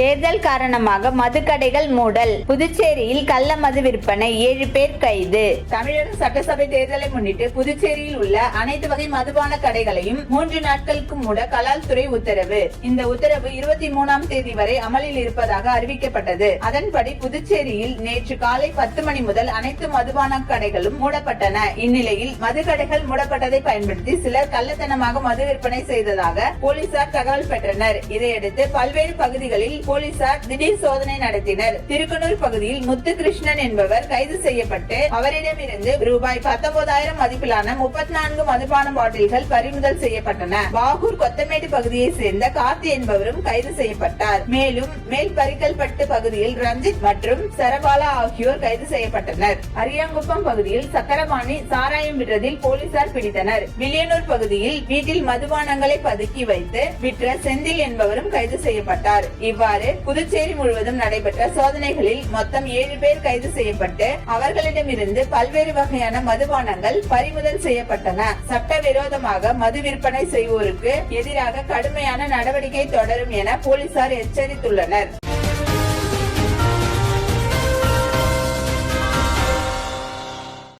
தேர்தல் காரணமாக மதுக்கடைகள் மூடல். புதுச்சேரியில் கள்ள மது விற்பனை, 7 பேர் கைது. தமிழக சட்டசபை தேர்தலை முன்னிட்டு புதுச்சேரியில் உள்ள அனைத்து வகை மதுபான கடைகளையும் 3 நாட்களுக்கு மூட கலால் துறை உத்தரவு. இந்த உத்தரவு 23ஆம் தேதி வரை அமலில் இருப்பதாக அறிவிக்கப்பட்டது. அதன்படி புதுச்சேரியில் நேற்று காலை 10 மணி முதல் அனைத்து மதுபான கடைகளும் மூடப்பட்டன. இந்நிலையில் மதுக்கடைகள் மூடப்பட்டதை பயன்படுத்தி சிலர் கள்ளத்தனமாக மது விற்பனை செய்ததாக போலீசார் தகவல் பெற்றனர். இதையடுத்து பல்வேறு பகுதிகளில் போலீசார் திடீர் சோதனை நடத்தினர். திருக்கனூர் பகுதியில் முத்துகிருஷ்ணன் என்பவர் கைது செய்யப்பட்டு அவரிடமிருந்து ரூபாய் 19,000 மதிப்பிலான 34 மதுபான பாட்டில்கள் பறிமுதல் செய்யப்பட்டன. பாகூர் கொத்தமேடு பகுதியை சேர்ந்த கார்த்தி என்பவரும் கைது செய்யப்பட்டார். மேலும் மேல்பரிக்கல்பட்டு பகுதியில் ரஞ்சித் மற்றும் சரபாலா ஆகியோர் கைது செய்யப்பட்டனர். அரியாங்குப்பம் பகுதியில் சக்கரபாணி சாராயம் விற்றதில் போலீசார் பிடித்தனர். வில்லியனூர் பகுதியில் வீட்டில் மதுபானங்களை பதுக்கி வைத்து விற்ற செந்தில் என்பவரும் கைது செய்யப்பட்டார். இவ்வாறு புதுச்சேரி முழுவதும் நடைபெற்ற சோதனைகளில் மொத்தம் 7 பேர் கைது செய்யப்பட்டு அவர்களிடமிருந்து பல்வேறு வகையான மதுபானங்கள் பறிமுதல் செய்யப்பட்டன. சட்டவிரோதமாக மது விற்பனை செய்வோருக்கு எதிராக கடுமையான நடவடிக்கை தொடரும் என போலீசார் எச்சரித்துள்ளனர்.